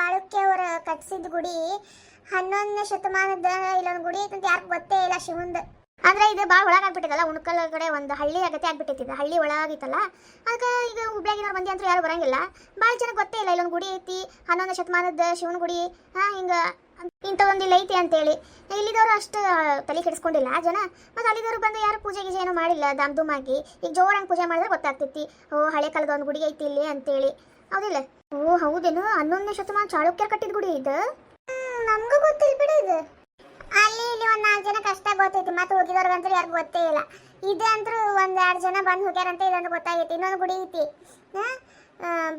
ಚಾಳುಕ್ಯ ಅವರ ಕಟ್ಟಿಸಿದ ಗುಡಿ 11ನೇ ಶತಮಾನದ ಇಲ್ಲೊಂದು ಗುಡಿ ಐತಂತ ಯಾರು ಗೊತ್ತೇ ಇಲ್ಲ ಶಿವಂದು. ಆದ್ರೆ ಇದು ಭಾಳ ಒಳಗಾಗ್ಬಿಟ್ಟಿದಲ್ಲ, ಉಣಕಲ್ ಕಡೆ ಒಂದು ಹಳ್ಳಿ ಅಗತ್ಯ ಆಗ್ಬಿಟ್ಟೈತಿ, ಹಳ್ಳಿ ಒಳಗಿತ್ತಲ್ಲ. ಅದಕ್ಕೆ ಈಗ ಹುಬ್ಳ್ಯಾಗಿನವ್ರು ಮಂದಿ ಅಂತೂ ಯಾರು ಬರಂಗಿಲ್ಲ, ಭಾಳ ಜನ ಗೊತ್ತೇ ಇಲ್ಲ ಇಲ್ಲೊಂದು ಗುಡಿ ಐತಿ 11ನೇ ಶತಮಾನದ ಶಿವನ ಗುಡಿ, ಹಿಂಗೆ ಇಂಥದೊಂದು ಇಲ್ಲಿ ಐತಿ ಅಂತೇಳಿ. ಇಲ್ಲಿದವರು ಅಷ್ಟು ತಲೆ ಕೆಡಿಸ್ಕೊಂಡಿಲ್ಲ ಜನ. ಮತ್ತು ಅಲ್ಲಿದವರು ಬಂದು ಯಾರು ಪೂಜೆ ಗೀಜೆ ಏನೂ ಮಾಡಿಲ್ಲ ದಾಮ್ದುಮಾಗಿ. ಈಗ ಜೋರಂಗೆ ಪೂಜೆ ಮಾಡಿದ್ರೆ ಗೊತ್ತಾಗ್ತೈತಿ, ಓ ಹಳೆ ಕಾಲದ ಒಂದು ಗುಡಿ ಐತಿ ಇಲ್ಲಿ ಅಂತೇಳಿ. ಹೌದಿಲ್ಲ? ಓ ಹೌದೇನು, 11ನೇ ಶತಮಾನ ಚಾಳುಕ್ಯರು ಕಟ್ಟಿದ ಗುಡಿ ಇದು? ನಮಗೂ ಗೊತ್ತಿಲ್ಲ ಬಿಡು. ಇದು ಅಲ್ಲಿ ಇಲ್ಲಿ ಒಂದು 4 ಜನಕ್ಕೆ ಅಷ್ಟೇ ಗೊತ್ತೈತಿ, ಮತ್ತೆ ಹೋಗಿದವ್ರಿಗಂತೂ ಯಾರು ಗೊತ್ತೇ ಇಲ್ಲ. ಇದಂತೂ ಒಂದು 2 ಜನ ಬಂದು ಹೋಗ್ಯಾರಂತ ಇದಂತೂ ಗೊತ್ತಾಗೈತಿ. ಇನ್ನೊಂದು ಗುಡಿ ಐತಿ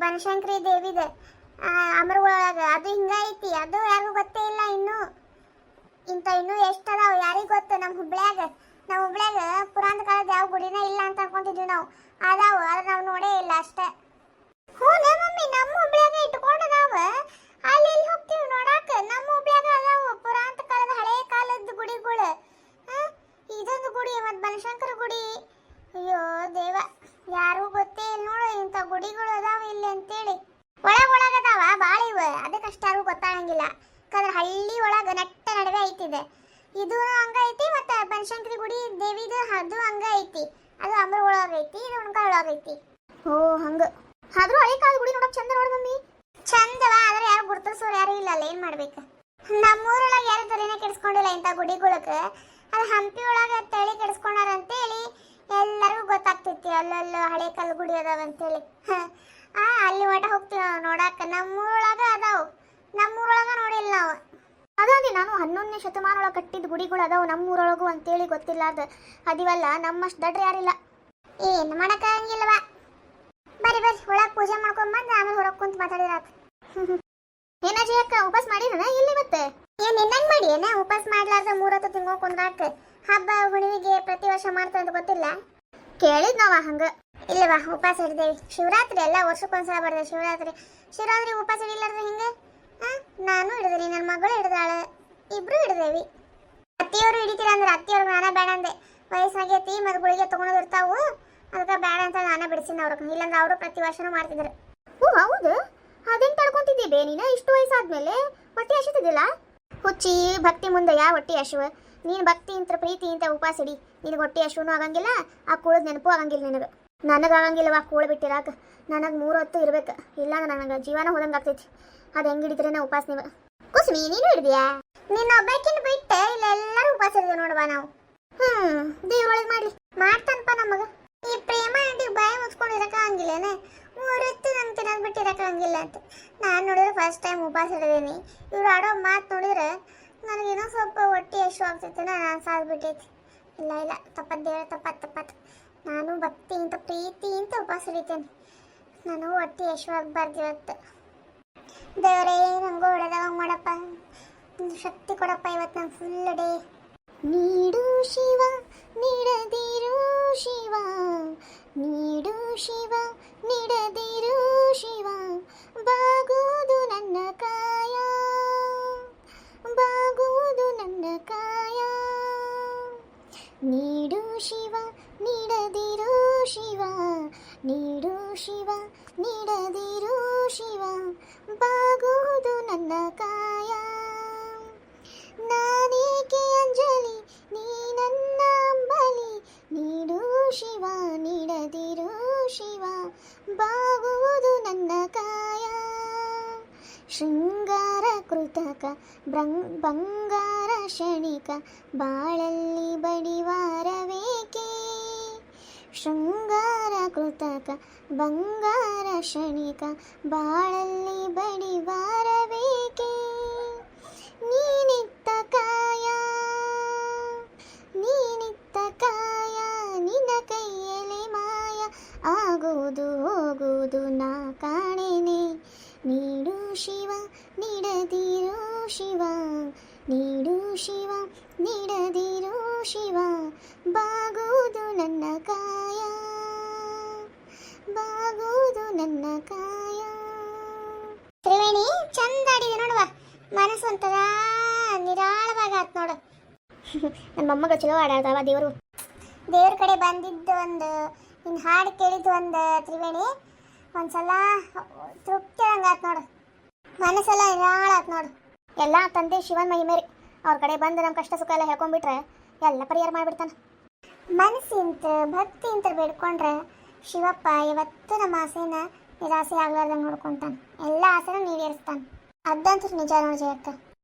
ಬನಶಂಕರಿ ದೇವಿದ ಅಮರ ಒಳಗೆ, ಅದು ಹಿಂಗ ಐತಿ, ಅದು ಯಾರಿಗೂ ಗೊತ್ತೇ ಇಲ್ಲ ಇನ್ನೂ. ಇನ್ನೂ ಎಷ್ಟು ಅದಾವ ಯಾರಿಗೆ ಗೊತ್ತು. ನಮ್ಮ ಹುಬ್ಳ್ಯಾಗ ಪುರಾಣ ಕಾಲದ ಯಾವ ಗುಡಿನೇ ಇಲ್ಲ ಅಂತ ಅನ್ಕೊಂತಿದ್ವಿ ನಾವು. ಅದಾವು, ಆದ್ರೆ ನಾವು ನೋಡೇ ಇಲ್ಲ ಅಷ್ಟೇ. ಹ್ಞೂ ಮಮ್ಮಿ, ನಮ್ಮ ಹುಬ್ಳ್ಯಾಗ ಇಟ್ಕೊಂಡು ನಾವು ಅಲ್ಲಿ ಇಲ್ಲಿ ಹೋಗ್ತೀವಿ ನೋಡಾಕ. ನಮ್ಮ ಹುಬ್ಳ್ಯಾಗ ಅದಾವು ಪುರಾಣ ಕಾಲದ ಹಳೆ ಕಾಲದ ಗುಡಿಗಳು. ಇದೊಂದು ಗುಡಿ ಮತ್ತು ಬನಶಂಕರ ಗುಡಿ. ಅಯ್ಯೋ ದೇವ, ಯಾರಿಗೂ ಗೊತ್ತೇ ಇಲ್ಲ ನೋಡು ಇಂಥ ಗುಡಿಗಳು ಅದಾವ ಇಲ್ಲಿ ಅಂತೇಳಿ. ಒಳಗದಾವ ಭಾಳ ಇವ, ಅದಕ್ಕಷ್ಟು ಯಾರಿಗೂ ಗೊತ್ತಾಗಂಗಿಲ್ಲ. ಯಾಕಂದ್ರೆ ಹಳ್ಳಿ ಒಳಗೆ ನಟ್ಟ ನಡುವೆ ಐತಿದೆ. ಇದು ಹಂಗ ಐತಿ, ಮತ್ತು ಬನಶಂಕರಿ ಗುಡಿ ದೇವಿದು ಅದು ಹಂಗ ಐತಿ. ಅದು ಅಮರ ಒಳಗೈತಿ, ಇದು ಉಣ್ಕಾಳ ಒಳಗೈತಿ. ಓ ಹಂಗ. ಆದ್ರೂ ಹಳೆ ಕಾಲದ ಗುಡಿ ನೋಡಕ್ ಚಂದ ನೋಡ ಮಮ್ಮಿ. ಚಂದವ, ಆದ್ರೆ ಯಾರು ಗುರ್ತಿಸೋರು ಯಾರು ಇಲ್ಲ ಅಲ್ಲ, ಏನ್ ಮಾಡ್ಬೇಕು. ನಮ್ಮೂರೊಳಗೆ ಯಾರು ತಲೆನೇ ಕೆಡಿಸ್ಕೊಂಡಿಲ್ಲ ಇಂಥ ಗುಡಿಗಳಿಗೆ. ಅದು ಹಂಪಿ ಒಳಗೆ ತಳಿ ಕೆಡಿಸ್ಕೊಂಡಾರ ಅಂತೇಳಿ ಎಲ್ಲರಿಗೂ ಗೊತ್ತಾಗ್ತೈತಿ, ಅಲ್ಲಲ್ಲೂ ಹಳೆ ಕಾಲ ಗುಡಿ ಅದಾವ ಅಂತೇಳಿ. ಅಲ್ಲಿ ಮಠ ಹೋಗ್ತೀವಿ ನಾವು ನೋಡಾಕ. ನಮ್ಮೂರೊಳಗ ಅದಾವು, ನಮ್ಮೂರೊಳಗ ನೋಡಿಲ್ಲ ನಾವು. ಅದಾದಿ ನಾನು 11ನೇ ಶತಮಾನ ಒಳಗೆ ಕಟ್ಟಿದ ಗುಡಿಗಳು ಅದಾವು ನಮ್ಮೂರೊಳಗು ಅಂತೇಳಿ ಗೊತ್ತಿಲ್ಲ. ಅದಿವಲ್ಲ, ನಮ್ಮಷ್ಟು ದಡ್ರ ಯಾರಿಲ್ಲ. ಏನು ಮಾಡಕ್ಕಾಗಂಗಿಲ್ಲವ. ಬರ್ರಿ ಒಳಗೆ ಪೂಜೆ ಮಾಡ್ಕೊಂಬಂದು ಆಮೇಲೆ ಹೊರಗೆ ಕುಂತ ಮಾತಾಡಿರಾತ. ಏನಾಜಿ ಅಕ್ಕ, ಉಪವಾಸ ಮಾಡಿರನ ಇಲ್ಲಿ ಮತ್ತೆ? ಏನ್ ನಿನ್ನಂಗ್ ಮಾಡಿ ಏನ ಉಪವಾಸ ಮಾಡ್ಲಾರ್ದ 3 ಹೊತ್ತು ತಿಂಗೋ ಕುಂದ್ರಾಕ? ಹಬ್ಬ ಹುಣ್ಣಿಮೆಗೆ ಪ್ರತಿ ವರ್ಷ ಮಾಡ್ತಾ ಅಂತ ಗೊತ್ತಿಲ್ಲ? ಕೇಳಿದ್ ನಾವ ಹಂಗ. ಇಲ್ಲವಾ, ಉಪವಾಸ ಹಿಡ್ದೇವಿ. ಶಿವರಾತ್ರಿ ಎಲ್ಲ ವರ್ಷಕ್ಕೊಂದ್ಸಲ ಬರ್ತದೆ ಶಿವರಾತ್ರಿ ಉಪವಾಸ ಹಿಡಿಲಾರ್ದ ಹಿಂಗೆ? ನಾನು ಹಿಡಿದ್ರಿ, ನನ್ನ ಮಗಳು ಹಿಡಿದಾಳ, ಇಬ್ರು ಹಿಡಿದೇವಿ. ಅತ್ತಿಯವರು ಹಿಡಿತೀರ ಅಂದ್ರೆ ಅತ್ತಿಯವ್ರಿಗೆ ನಾನ ಬೇಡ ಅಂದೆ. ವಯಸ್ಸಾಗೈತಿ ಮತ್ತು ಗುಳಿಗೆ ತಗೊಂಡಿರ್ತಾವು, ಅದಕ್ಕೆ ಬೇಡ ಅಂತ ನಾನ ಬಿಡಿಸಿನ ಅವ್ರಿಗೆ. ಇಲ್ಲಾಂದ್ರೆ ಅವರು ಪ್ರತಿ ವರ್ಷನೂ ಮಾಡ್ತಿದ್ರು. ಓ ಹೌದು, ಅದೇನ್ ತಡ್ಕೊಂತಿದ್ದೀವಿ ನೀನು ಇಷ್ಟು ವಯಸ್ಸಾದ್ಮೇಲೆ? ಹೊಟ್ಟೆ ಹಸಿತಿದ್ದಿಲ್ಲ? ಹುಚ್ಚಿ, ಭಕ್ತಿ ಮುಂದೆ ಯಾವ ಹೊಟ್ಟೆ ಹಸಿವ? ನೀನು ಭಕ್ತಿ ಇಂತ ಪ್ರೀತಿ ಇಂತ ಉಪವಾಸ ಹಿಡಿ, ನಿನಗೆ ಹೊಟ್ಟೆ ಹಸಿವೂ ಆಗಂಗಿಲ್ಲ, ಆ ಕೂಳದ ನೆನಪು ಆಗಂಗಿಲ್ಲ ನಿನಗೆ. ನನಗಾಗಂಗಿಲ್ಲವಾ ಕೂಳು ಬಿಟ್ಟಿರಾಕ. ನನಗೆ 3 ಹೊತ್ತು ಇರ್ಬೇಕು, ಇಲ್ಲಾಂದ್ರೆ ನನಗೆ ಜೀವನ ಹೋದಂಗೆ ಆಗ್ತೈತಿ. ಅದು ಹೆಂಗೆ ಹಿಡಿದ್ರೆ ನಾ ಉಪವಾಸ ನೀವು? ಕುಸುಮಿ, ನೀನು ಹಿಡಿದ್ಯಾ? ನಿನ್ನ ಒಬ್ಬಾಕಿನ ಬಿಟ್ಟು ಇಲ್ಲ ಎಲ್ಲರೂ ಉಪವಾಸ ಹಿಡಿದು ನೋಡುವ ನಾವು. ದೇವ್ರ ಒಳಗೆ ಮಾಡ್ಲಿ, ಮಾಡ್ತಾನಪ್ಪ ನಮಗ. ಈ ಪ್ರೇಮ ಆಂಟಿಗೆ ಬಾಯಿ ಮುಚ್ಕೊಂಡು ಇರಕ್ಕಾಗಂಗಿಲ್ಲೇನೆ? 3 ಹೊತ್ತು ನಂಗೆ ತಿನ್ನೋದು ಬಿಟ್ಟು ಇರಕ್ಕಾಗಂಗಿಲ್ಲ ಅಂತ. ನಾನು ನೋಡಿದ್ರೆ ಫಸ್ಟ್ ಟೈಮ್ ಉಪವಾಸ ಹಿಡಿದೀನಿ. ಇವ್ರು ಆಡೋ ಮಾತು ನೋಡಿದ್ರೆ ನನಗೇನೋ ಸ್ವಲ್ಪ ಹೊಟ್ಟೆ ಎಷ್ಟು ಆಗ್ತೈತೆ, ನಾನು ಸಾದ್ಬಿಟ್ಟೈತಿ. ಇಲ್ಲ ತಪ್ಪದ್ದು ತಪ್ಪತ್ತು. ನಾನು ಭಕ್ತಿ ಇಂತ ಪ್ರೀತಿ ಇಂತ ಉಪವಾಸ ಹಿಡಿತೇನೆ. ನಾನು ಹೊಟ್ಟೆ ಎಷ್ಟು ಆಗಬಾರ್ದು ಇವತ್ತು. ದೇವರೇ, ನಂಗೂ ಹೊಡೆದವಾಗ ಮಾಡಪ್ಪ, ಶಕ್ತಿ ಕೊಡಪ್ಪ ಇವತ್ತು ನಾನು ಫುಲ್ ಡೇ. ನೀಡು ಶಿವ, ನೀಡದಿರು ಶಿವ, ನೀಡು ಶಿವ, ನೀಡದಿರು ಶಿವ, ಬಾಗುವುದು ನನ್ನ ಕಾಯ, ಬಾಗುವುದು ನನ್ನ ಕಾಯ. ನೀಡು ಶಿವ, ನೀಡದಿರು ಶಿವ, ನೀಡು ಶಿವ, ನೀಡದಿರು ಶಿವ, ಬಾಗುವುದು ನನ್ನ ಕಾಯ. ನಾನೇಕೆ ಅಂಜಲಿ, ನೀ ನನ್ನ ಅಂಬಲಿ, ನೀಡು ಶಿವ, ನೀಡದಿರು ಶಿವ, ಬಾಗುವುದು ನನ್ನ ಕಾಯ. ಶೃಂಗಾರ ಕೃತಕ ಬಂಗಾರ ಕ್ಷಣಿಕ, ಬಾಳಲ್ಲಿ ಬಡಿವಾರವೇಕೆ? ಶೃಂಗಾರ ಕೃತಕ ಬಂಗಾರ ಕ್ಷಣಿಕ, ಬಾಳಲ್ಲಿ ಬಡಿವಾರವೇಕೆ? ನೀನಿತ್ತ ಕಾಯ, ನೀನಿತ್ತ ಕಾಯ, ನಿನ್ನ ಕೈಯಲ್ಲಿ ಮಾಯ, ಆಗುವುದು ಹೋಗುವುದು ನಾ ಕಾಣೆನೆ. ನೀಡು ಶಿವ, ನೀಡದಿರು ಶಿವ, ನೀಡು ಶಿವ, ನೀಡದಿರು ಶಿವ, ಬಾಗುವುದು ನನ್ನ ಕಾಯ, ಬಾಗುವುದು ನನ್ನ ಕಾಯ. ತ್ರಿವೇಣಿ ಚಂದ ಆಡಿದೆ ನೋಡುವ, ಮನಸ್ಸು ಅಂತದ ನಿರಾಳವಾಗಿ ಆತ್ ನೋಡು. ನನ್ನ ಮೊಮ್ಮಗ ಚಲೋ ಆಡಾಡ್ತಾವ. ದೇವ್ರ ಕಡೆ ಬಂದಿದ್ದು ಒಂದು, ಇನ್ನು ಹಾಡು ಕೇಳಿದ್ದು ಒಂದು ತ್ರಿವೇಣಿ, ಒಂದ್ಸಲ ತೃಪ್ತಿ ಹಂಗಾತ್ ನೋಡು. ಮನಸ್ಸೆಲ್ಲ ಹಾಳಾತ್ ನೋಡು. ಎಲ್ಲ ತಂದೆ ಶಿವನ್ ಮಹಿಮೇರಿ ಅವ್ರ ಕಡೆ ಬಂದು ನಮ್ಮ ಕಷ್ಟ ಸುಖ ಎಲ್ಲ ಹೇಳ್ಕೊಂಡ್ಬಿಟ್ರೆ ಎಲ್ಲ ಪರಿಹಾರ ಮಾಡಿಬಿಡ್ತಾನೆ. ಮನಸ್ಸಿಂತ ಭಕ್ತಿ ಅಂತ ಬೇಡ್ಕೊಂಡ್ರೆ ಶಿವಪ್ಪ ಇವತ್ತು ನಮ್ಮ ಆಸೆನ ನಿರಾಸೆ ಆಗ್ಲಾರ್ದಂಗೆ ನೋಡ್ಕೊಂತಾನೆ, ಎಲ್ಲ ಆಸೆನ ನೀಡೇರಿಸ್ತಾನೆ. ಅದಂತೂ ನಿಜ ನೋಡಿ ಜಯಕ್ಕ.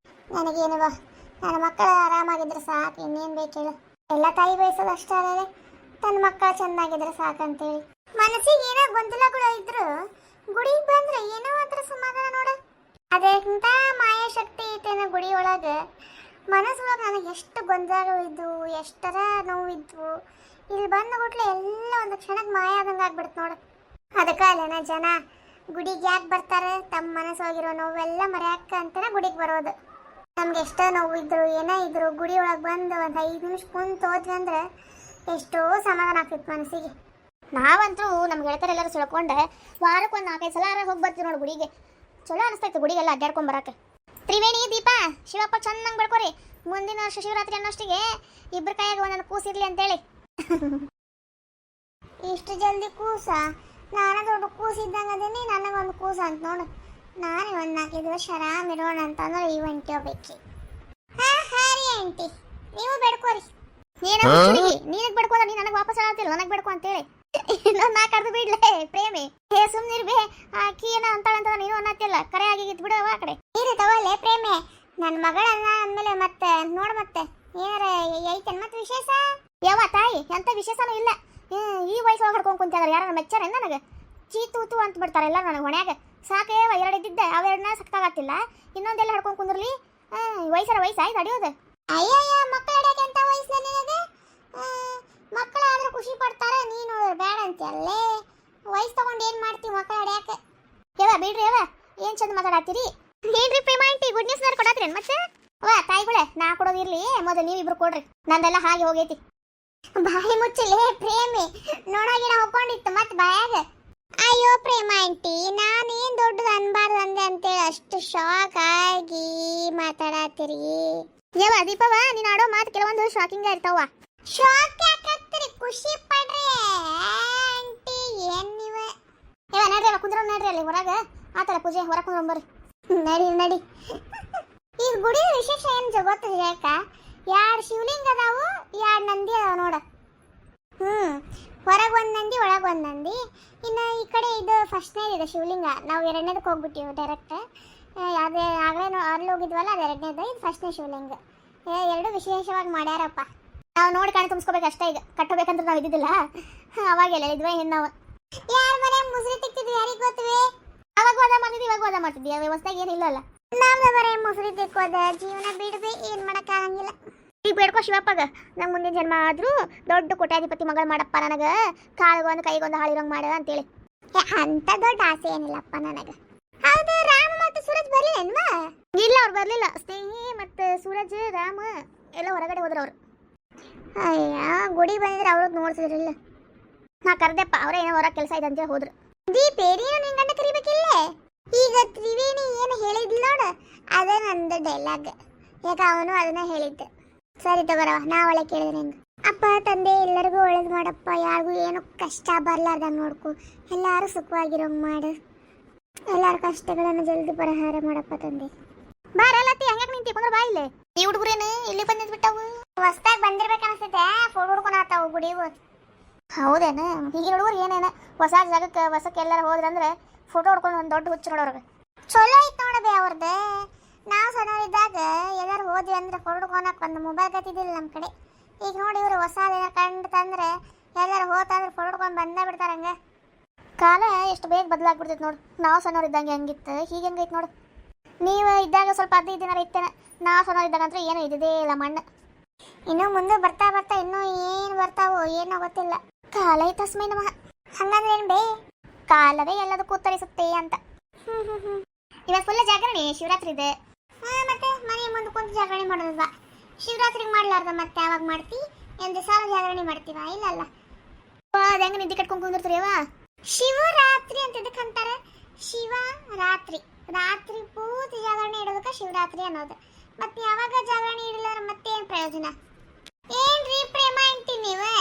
ನನಗೇನುವ ನನ್ನ ಮಕ್ಕಳು ಆರಾಮಾಗಿದ್ರೆ ಸಾಕು, ಇನ್ನೇನು ಬೇಕು ಹೇಳು. ಎಲ್ಲ ತಾಯಿ ಬಯಸೋದು ಅಷ್ಟೇ ಅಲ್ಲದೆ ತನ್ನ ಮಕ್ಕಳು ಚೆನ್ನಾಗಿದ್ರೆ ಸಾಕಂತೇಳಿ. ಮನಸ್ಸಿಗೆ ಏನೋ ಗೊಂದಲಗಳು ಇದ್ರು ಗುಡಿಗೆ ಬಂದ್ರೆ ಏನೋ ಒಂಥರ ಸಮಾಧಾನ ನೋಡ. ಅದಕ್ಕಿಂತ ಮಾಯಾಶಕ್ತಿ ಐತೇನೋ ಗುಡಿ ಒಳಗೆ. ಮನಸ್ಸೊಳಗೆ ನನಗೆ ಎಷ್ಟು ಗೊಂದಲಗಳು ಇದ್ವು, ಎಷ್ಟರ ನೋವಿದ್ವು, ಇಲ್ಲಿ ಬಂದ ಗುಟ್ಲೆ ಎಲ್ಲ ಒಂದು ಕ್ಷಣಕ್ಕೆ ಮಾಯ ಆದಂಗೆ ಆಗ್ಬಿಡ್ತು ನೋಡು. ಅದಕ್ಕೆ ಅಲ್ಲೇನ ಜನ ಗುಡಿಗೆ ಯಾಕೆ ಬರ್ತಾರೆ? ತಮ್ಮ ಮನಸ್ಸೊಳಗಿರೋ ನೋವೆಲ್ಲ ಮರೆಯಕ್ಕ ಅಂತಾನೆ ಗುಡಿಗೆ ಬರೋದು. ನಮ್ಗೆ ಎಷ್ಟೋ ನೋವು ಇದ್ರು ಏನೇ ಇದ್ರು ಗುಡಿ ಒಳಗೆ ಬಂದು ಒಂದು 5 ನಿಮಿಷ ಕುಂತು ಹೋದ್ವಿ ಅಂದ್ರೆ ಎಷ್ಟೋ ಸಮಾಧಾನ ಆಗ್ತಿತ್ತು ಮನಸ್ಸಿಗೆ. ನಾವಂತೂ ನಮ್ಮ ಗೆಳತರೆಲ್ಲರೂ ಸಿಳ್ಕೊಂಡೆ ವಾರಕ್ಕೆ ಒಂದು 4-5 ಸಲ ಹೋಗಿ ಬರ್ತೀವಿ ನೋಡಿ ಗುಡಿಗೆ. ಚಲೋ ಅನಿಸ್ತೈತೆ ಗುಡಿಗೆಲ್ಲ ಅಡ್ಡಾಡ್ಕೊಂಡ್ ಬರಕ್ಕೆ. ತ್ರಿವೇಣಿ ದೀಪ ಶಿವಪ್ಪ ಚೆನ್ನಾಗಿ ಬೆಳ್ಕೊರಿ. ಮುಂದಿನ ವರ್ಷ ಶಿವರಾತ್ರಿ ಅನ್ನೋಷ್ಟಿಗೆ ಇಬ್ಬರ ಕೈಯಾಗ ಒಂದೊಂದು ಕೂಸಿರ್ಲಿ ಅಂತೇಳಿ. ಇಷ್ಟು ಜಲ್ದಿ ಕೂಸ? ನಾನು ದೊಡ್ಡ ಕೂಸಿದ್ದಂಗೆ ಅದೇನಿ, ನನಗೊಂದು ಕೂಸ ಅಂತ ನೋಡು. ನಾನು ಒಂದು 4-5 ವರ್ಷ ಆರಾಮ್ ಇರೋಣ ಅಂತಂದ್ರೆ ಈ ಒಂಟಿ ಹೋಗ್ಬೇಕಿ. ಹಾ ರೀ ಆಂಟಿ, ನೀವು ಬೆಡ್ಕೋರಿ. ನೀನಕ್ಕೆ ಬೆಡ್ಕೊಂಡ ನೀನು ನನಗೆ ವಾಪಸ್ ಆಗತ್ತಿಲ್ಲ, ನನಗೆ ಬೆಡ್ಕೊ ಅಂತೇಳಿ ನಾ ಕರೆದು ಬಿಡ್ಲೆ ಪ್ರೇಮಿ. ಹೇ ಸುಮ್ಮನಿರ್ಬೇ, ಆಕಿ ಏನ ಅಂತಾಳಂತ ನೀನು ಅನ್ನತ್ತಿಲ್ಲ, ಕರೆ ಆಗಿತ್ತು ಬಿಡವ ಆ ಕಡೆ. ನೀರು ತಗೊಳ್ಳೆ ಪ್ರೇಮಿ, ನನ್ನ ಮಗಳನ್ನ ಅಂದಮೇಲೆ ಮತ್ತೆ ನೋಡು ಮತ್ತೆ ಏನಾರ ಐತೇನು ಮತ್ತೆ ವಿಶೇಷ? ಯಾವ ತಾಯಿ ಎಂತ ವಿಶೇಷನೂ ಇಲ್ಲ. ಈ ವಯಸ್ಸೊಳಗೆ ಹಡ್ಕೊಂಡು ಕುಂತಿದ್ದಾರೆ ಯಾರು ಮೆಚ್ಚಾರ ನನಗೆ? ಚೀತೂತು ಅಂತ ಬಿಡ್ತಾರೆ ಎಲ್ಲ ನನಗೆ ಹೊಣ್ಯಾಗ. ಸಾಕೇ 2 ಇದ್ದಿದ್ದೆ, ಅವೆರಡನ್ನ ಸಕ್ಕಾಗತ್ತಿಲ್ಲ, ಇನ್ನೊಂದೆಲ್ಲ ಹಡ್ಕೊಂಡು ಕುಂದ್ರಲಿ. ವಯಸ್ಸಾಯ್ತು ಅಡಿಯೋದು. ಅಯ್ಯಯ್ಯ, ಮಕ್ಕಳು ಅಡ್ಯಾಕೆ ಅಂತ ವಯಸ್ಸು ನಿನಗೆ? ಮಕ್ಕಳಾದ್ರೂ ಖುಷಿ ಪಡ್ತಾರೆ, ನೀನು ಬೇಡ ಅಂತೀಯಲ್ಲೇ. ವಯಸ್ಸು ತಗೊಂಡು ಏನು ಮಾಡ್ತೀವಿ ಮಕ್ಕಳು ಅಡ್ಯಾಕೆ? ಬಿಡ್ರಿ ಏನು ಚಂದ ಮಾತಾಡತ್ತೀರಿ. ಏನ್ರಿ ಪ್ರೇಮ ಆಂಟಿ, ಗುಡ್ ನ್ಯೂಸ್ ನಾರು ಕೊಡತ್ರಿ ಮತ್ತೆ? ತಾಯಿಗಳೇ, ನಾ ಕೊಡೋದಿರ್ಲಿ, ಮೊದಲು ನೀವಿಬ್ರು ಕೊಡ್ರಿ, ನಂದೆಲ್ಲ ಹಾಗೆ ಹೋಗೈತಿ. ಬಾಯಿ ಮುಚ್ಚಲೇ ಪ್ರೇಮಿ, ನೋಡೋಗಿನ ಹೋಗ್ಕೊಂಡಿತ್ತು ಮತ್ತೆ ಬಾಯಾಗ. ಅಯ್ಯೋ ಪ್ರೇಮ ಆಂಟಿ, ನಾನೇನು ದೊಡ್ಡದು ಅನ್ಬಾರ್ದು ಅಂದೆ ಅಂತೇಳಿ ಅಷ್ಟು ಶಾಕ್ ಆಗಿ ಮಾತಾಡತ್ತೀರಿ. ದೀಪವ, ನೀನು ಆಡೋ ಮಾತು ಕೆಲವೊಂದು ಶಾಕಿಂಗ್ ಇರ್ತಾವ. ಶಾಕ್ ಯಾಕಾಗ್ತೀರಿ? ಖುಷಿ ಪಡ್ರಿ ಆಂಟಿ. ಏನ್ ನೀವ ನಡ್ರಿ ಕುಂದ್ರ ನಡ್ರಿ ಅಲ್ಲಿ ಹೊರಗೆ ಆತರ ಪೂಜೆ ಹೊರ ಕುಂದ್ರಂಬರ್ರಿ. ನಡಿ. ಈ ಗುಡಿ ವಿಶೇಷ ಏನು ಗೊತ್ತಿದೆ ಯಾಕ? 2 ಶಿವಲಿಂಗ ಅದಾವು, 2 ನಂದಿ ಅದಾವ ನೋಡ. ಹೊರಗೆ 1 ನಂದಿ, ಒಳಗೆ 1 ನಂದಿ. ಇನ್ನು ಈ ಕಡೆ ಇದು ಫಸ್ಟ್ನೇ ಇದೆ ಶಿವಲಿಂಗ. ನಾವು 2ನೇದಕ್ಕೆ ಹೋಗ್ಬಿಟ್ಟಿವಿ ಡೈರೆಕ್ಟ್. ಅದೇ ಆಗಲೇ ಅಲ್ಲಿ ಹೋಗಿದ್ವಲ್ಲ, ಅದು 2ನೇದು, ಇದು ಫಸ್ಟ್ನೇ ಶಿವಲಿಂಗ. 2 ವಿಶೇಷವಾಗಿ ಮಾಡ್ಯಾರಪ್ಪ. ನಾವು ನೋಡಿ ಕಾಣಿ ತುಂಬಿಸ್ಕೋಬೇಕು ಅಷ್ಟೇ. ಈಗ ಕಟ್ಟಬೇಕಂದ್ರೆ ನಾವು ಇದ್ದಿದ್ದಿಲ್ಲ, ಅವಾಗೆಲ್ಲ ಇದ್ವಿ ನಾವು. ಯಾರ ಮನೆ ಮುಸುರಿ ತಿಕ್ತಿದ್ವಿ ಯಾರಿಗೆ ಗೊತ್ತವೆ? ಅವಾಗ ಹೋದ ಮಾಡ್ತಿದ್ವಿ, ಇವಾಗ ಹೋದ ಮಾಡ್ತಿದ್ವಿ. ಆ ವ್ಯವಸ್ಥೆಗೆ ಏನಿಲ್ಲಲ್ಲ. ನಮ್ದು ಬರೀ ಮುಸುರಿ ತಿಕ್ಕೋದ ಜೀವನ ಬಿಡ್ಬಿ, ಏನು ಮಾಡೋಕ್ಕಾಗಂಗಿಲ್ಲ. ಈಗ ಬೇಡ್ಕೋ ಶಿವಪ್ಪಗ, ನಂಗೆ ಮುಂದಿನ ಜನ್ಮ ಆದ್ರೂ ದೊಡ್ಡ ಕೋಟ್ಯಾಧಿಪತಿ ಮಗಳು ಮಾಡಪ್ಪ, ನನಗೆ ಕಾಲಿಗೊಂದು ಕೈಗೊಂದು ಹಾಳಿರಂಗೆ ಮಾಡ ಅಂತೇಳಿ. ಅಂತ ದೊಡ್ಡ ಆಸೆ ಏನಿಲ್ಲಪ್ಪ ನನಗೆ. ಹೌದು, ರಾಮ ಮತ್ತು ಸೂರಜ್ ಬರ್ಲಿಲ್ವಾ? ಇಲ್ಲ, ಅವ್ರು ಬರ್ಲಿಲ್ಲ. ಸ್ನೇಹಿ ಮತ್ತು ಸೂರಜ್, ರಾಮ ಎಲ್ಲ ಹೊರಗಡೆ ಹೋದ್ರು ಅವರು. ಅಯ್ಯ, ಗುಡಿ ಬಂದಿದ್ರೆ ಅವ್ರದ್ದು ನೋಡ್ತಿದ್ರಿಲ್ಲ. ನಾ ಕರ್ದೆಪ್ಪ, ಅವರೇ ಏನೋ ಹೊರ ಕೆಲಸ ಇದೆ ಅಂತೇಳಿ ಹೋದ್ರು. ದೀಪೇ, ನೀನು ನಿನ್ನ ಗಂಡ ಕರಿಬೇಕಿಲ್ಲೇ? ಈಗ ತ್ರಿವೇಣಿ ಏನು ಹೇಳಿದ್ಲು ನೋಡು, ಅದೇ ನಂದು ಡೈಲಾಗ್. ಯಾಕ ಅವನು ಅದನ್ನ ಹೇಳಿದ್ದೆ. ಸರಿ ತಗೋರವ, ನಾ ಒಳ್ಳೆ ಕೇಳಿದ್ರೆ ಹೆಂಗೆ? ಅಪ್ಪ ತಂದೆ ಎಲ್ಲರಿಗೂ ಒಳ್ಳೇದು ಮಾಡಪ್ಪ, ಯಾರಿಗೂ ಏನು ಕಷ್ಟ ಬರಲಾರ್ದಂಗೆ ನೋಡ್ಕೊ, ಎಲ್ಲರೂ ಸುಖವಾಗಿರೋಂಗೆ ಮಾಡು, ಎಲ್ಲರ ಕಷ್ಟಗಳನ್ನು ಜಲ್ದಿ ಪರಿಹಾರ ಮಾಡಪ್ಪ ತಂದೆ. ಬಾರಲ್ಲತ್ತಿ, ಹಂಗೆ ನಿಂತಿ ಕುಂದ್ರ ಬಾ ಇಲ್ಲೇ. ಈ ಹುಡುಗರೇನು ಇಲ್ಲಿ ಬಂದಿದ್ಬಿಟ್ಟವು? ಹೊಸ್ದಾಗಿ ಬಂದಿರ್ಬೇಕನ್ನಿಸ್ತೈತೆ, ಫೋಟೋ ಹುಡ್ಕೊಳತ್ತಾವು ಗುಡಿವು. ಹೌದೇನು? ಈಗಿನ ಹುಡುಗರು ಏನೇನು ಹೊಸ ಜಾಗಕ್ಕೆ ಹೊಸಕ್ಕೆ ಎಲ್ಲಾರು ಹೋದ್ರಂದ್ರೆ ಫೋಟೋ ಹೊಡ್ಕೊಂಡು ಒಂದು ದೊಡ್ಡ ಹುಚ್ಚು ನೋಡೋರ್ಗೆ. ಚಲೋ ಐತೆ ನೋಡಬೇ ಅವ್ರದ್ದು. ನಾವು ಸಣ್ಣವರಿದ್ದಾಗ ಎಲ್ಲರೂ ಹೋದ್ವಿ ಅಂದ್ರೆ ಫೋಟೋ ಹೊಡ್ಕೊಳಕ್ಕೆ ಒಂದು ಮೊಬೈಲ್ ಗತಿದ್ದಿಲ್ಲ ನಮ್ಮ ಕಡೆ. ಈಗ ನೋಡಿ ಇವರು ಹೊಸ ಏನಾರು ಕಂಡು ತಂದ್ರೆ ಎಲ್ಲರೂ ಹೋತಂದ್ರೆ ಫೋಟೋ ಹೊಡ್ಕೊಂಡು ಬಂದೇ ಬಿಡ್ತಾರೆ. ಹಂಗೆ ಕಾಲ ಎಷ್ಟು ಬೇಗ ಬದಲಾಗ್ಬಿಡ್ತೈತೆ ನೋಡು. ನಾವು ಸಣ್ಣವರಿದ್ದಂಗೆ ಹೆಂಗಿತ್ತು, ಹೀಗೆ ಹೆಂಗೈತೆ ನೋಡು. ನೀವು ಇದ್ದಾಗ ಸ್ವಲ್ಪ 15 ದಿನ ಇರ್ತೇನೆ, ನಾವು ಸಣ್ಣವರಿದ್ದಾಗ ಅಂದ್ರೆ ಏನು ಇದ್ದಿದ್ದೇ ಇಲ್ಲ ಮಣ್ಣು. ಇನ್ನು ಮುಂದೆ ಬರ್ತಾ ಬರ್ತಾ ಇನ್ನೂ ಏನು ಬರ್ತಾವೋ ಏನೋ ಗೊತ್ತಿಲ್ಲ. ಕಾಲ ತಸ್ಮೈ ನಮಃ. ಹಂಗಂದ್ರೆ ಏನು ಬೇ? ಕಾಲವೇ ಎಲ್ಲದಕ್ಕೂ ಉತ್ತರಿಸುತ್ತೆ ಅಂತ. ಇವಾಗ ಫುಲ್ ಜಾಗರಣೆ ಶಿವರಾತ್ರಿ ಇದೆ. ಮತ್ತೆ ಮನೆ ಮುಂದೆ ಕುಂತು ಜಾಗರಣೆ ಮಾಡೋದಲ್ವಾ? ಶಿವರಾತ್ರಿಗೆ ಮಾಡ್ಲಾರ್ದ ಮತ್ತೆ ಯಾವಾಗ ಮಾಡ್ತಿ? ಎಂದು ಸಾಲ ಜಾಗರಣೆ ಮಾಡ್ತೀವ? ಇಲ್ಲಲ್ಲ, ಅದು ಹೆಂಗೆ ನಿದ್ದೆ ಕಟ್ಕೊಂಡು ಕುಂದಿರ್ತೀರಿವ? ಶಿವರಾತ್ರಿ ಅಂತ ಇದಕ್ಕೆ ಅಂತಾರೆ. ಶಿವ ರಾತ್ರಿ, ರಾತ್ರಿ ಪೂರ್ತಿ ಜಾಗರಣೆ ಇಡೋದಕ್ಕೆ ಶಿವರಾತ್ರಿ ಅನ್ನೋದು. ಮತ್ತೆ ಯಾವಾಗ ಜಾಗರಣೆ ಇಡಲ್ಲ ಮತ್ತೇನು ಪ್ರಯೋಜನ? ಏನ್ರಿ ಪ್ರೇಮ ಅಂತೀವಿ ನೀವು?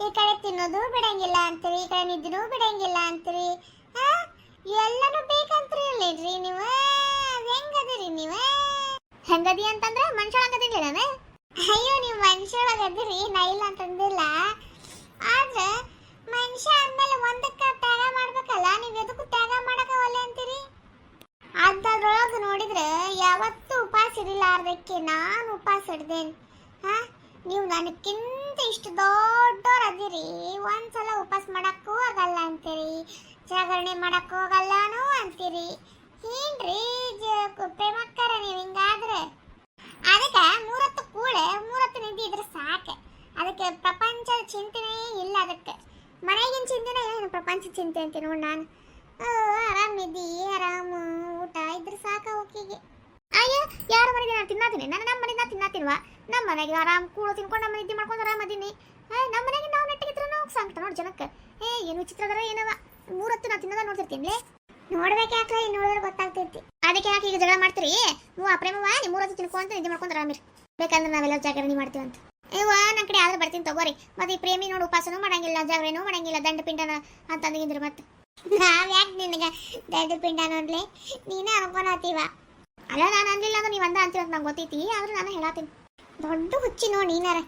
ಈ ಕಡೆ ತಿನ್ನೋದು ಬಿಡಂಗಿಲ್ಲ ಅಂತೀರಿ, ಈ ಕಡೆ ನಿದ್ದೆನೂ ಬಿಡಂಗಿಲ್ಲ ಅಂತೀರಿ, ಎಲ್ಲನೂ ಬೇಕಂತೀರಿ ಅಲ್ಲೇನ್ರಿ ನೀವು? ಹೆಂಗದಿ ಅಂತಂದ್ರೆ ಮನುಷ್ಯೊಳಗದಿಲ್ಲ ನಾನು. ಅಯ್ಯೋ ನೀವು ಮನುಷ್ಯೊಳಗದಿರಿ, ನಾ ಇಲ್ಲ ಅಂತಂದಿಲ್ಲ. ಆದ್ರೆ ಮನುಷ್ಯ ಅಂದ್ಮೇಲೆ ಒಂದಕ್ಕೆ ತ್ಯಾಗ ಮಾಡ್ಬೇಕಲ್ಲ, ನೀವು ಎದಕ್ಕೂ ತ್ಯಾಗ ಮಾಡಕ ಒಲ್ಲೆ ಅಂತೀರಿ. ಅದ್ರೊಳಗೆ ನೋಡಿದ್ರೆ ಯಾವತ್ತೂ ಉಪವಾಸ ಇರಲಾರ್ದಕ್ಕೆ ನಾನು ಉಪವಾಸ ಹಿಡ್ದೇನೆ. ಹಾ, ನೀವು ನನಕ್ಕಿಂತ ಇಷ್ಟು ದೊಡ್ಡವ್ರು ಅದಿರಿ, ಒಂದ್ಸಲ ಉಪವಾಸ ಮಾಡಕ್ಕೂ ಆಗಲ್ಲ ಅಂತೀರಿ, ಜಾಗರಣೆ ಮಾಡಕ್ಕೂ ಆಗಲ್ಲನೂ ಅಂತೀರಿ. ಏನ್ರಿ ಪ್ರೇಮಕ್ಕಾರ ನೀವು ಹಿಂಗಾದ್ರೆ? ಅದಕ್ಕೆ 3 ಹೊತ್ತು ಕೂಳೆ 3 ಹೊತ್ತು ನಿದ್ದೆ ಇದ್ರೆ ಸಾಕೆ. ಅದಕ್ಕೆ ಪ್ರಪಂಚದ ಚಿಂತನೆ ಇಲ್ಲ. ಅದಕ್ಕೆ ಮನೆಗಿನ ಚಿಂತನೆ ಏನು, ಪ್ರಪಂಚದ ಚಿಂತೆ ಅಂತೀನಿ ನೋಡಿ ನಾನು. ಆರಾಮ್ ನಿದ್ದಿ, ಆರಾಮ ಊಟ ಇದ್ರೆ ಸಾಕ ಓಕೆಗೆ. ಅಯ್ಯ, ಯಾರ ಮನೆಗೆ ನಾನು ತಿನ್ನಾತೀನಿ? ನಮ್ಮ ಮನೆಗೆ ನಾನು ತಿನ್ನಾತಿಲ್ವಾ? ನಮ್ಮ ಮನೆಗೆ ಆರಾಮ್ ಕೂಳು ತಿನ್ಕೊಂಡು ನಮ್ಮ ನಿದ್ದೆ ಮಾಡ್ಕೊಂಡು ಆರಾಮದೀನಿ. ನಮ್ಮ ಮನೆಗೆ ನಾವು ನೆಟ್ಟಿಗಿದ್ರು ಸಂಕಟ ನೋಡಿ ಜನಕ್ಕೆ. ಏನು ವಿಚಿತ್ರದರ ಏನವ, 3 ಹೊತ್ತು ನಾವು ತಿನ್ನೋದ ನೋಡ್ತಿರ್ತೀನಿ. ನೋಡ್ಬೇಕು ಯಾಕೆ, ನೋಡಿದ್ರೆ ಗೊತ್ತಾಗ್ತೈತಿ. ಅದಕ್ಕೆ ಯಾಕೆ ಈಗ ಜಗಳ ಮಾಡ್ತೀರಿ? ನೀವು ಅಪ್ರೇಮವ ನೀವು 3 ಹೊತ್ತು ತಿನ್ಕೊಂತ ನಿದ್ದೆ ಮಾಡ್ಕೊಂಡು ಆರಾಮಿರಿ. ಬೇಕಂದ್ರೆ ನಾವೆಲ್ಲ ಜಾಗರಣೆ ಮಾಡ್ತೀವಿ ಅಂತ. ನನ್ನ ಕಡೆ ಆದ್ರೆ ಬರ್ತೀನಿ ತಗೋರಿ. ಮತ್ತೆ ಈ ಪ್ರೇಮಿ ನೋಡಿ ಉಪವಾಸನೂ ಮಾಡಂಗಿಲ್ಲ, ಜಾಗರಣೆನೂ ಮಾಡಂಗಿಲ್ಲ, ದಂಡ ಪಿಂಡನ ಅಂತ ಅಂದಿದ್ರೆ ಮತ್ತೆ ನಾವ್ ಯಾಕೆ ನಿನಗೆ ದಂಡ ಪಿಂಡ ನೋಡ್ಲಿ? ನೀನೇ ಅನ್ಕೊಳತೀವ. ಅಲ್ಲ, ನಾನು ಅನ್ಲಿಲ್ಲ ಅಂದ್ರೆ ನೀವು ಅಂದ ಅಂತೀವಿ ಅಂತ ನಂಗೆ ಗೊತ್ತೈತಿ. ಆದ್ರೆ ನಾನು ಹೇಳತ್ತೀನಿ, ದೊಡ್ಡ ಹುಚ್ಚಿ ನೋಡಿ ನೀನಾರ.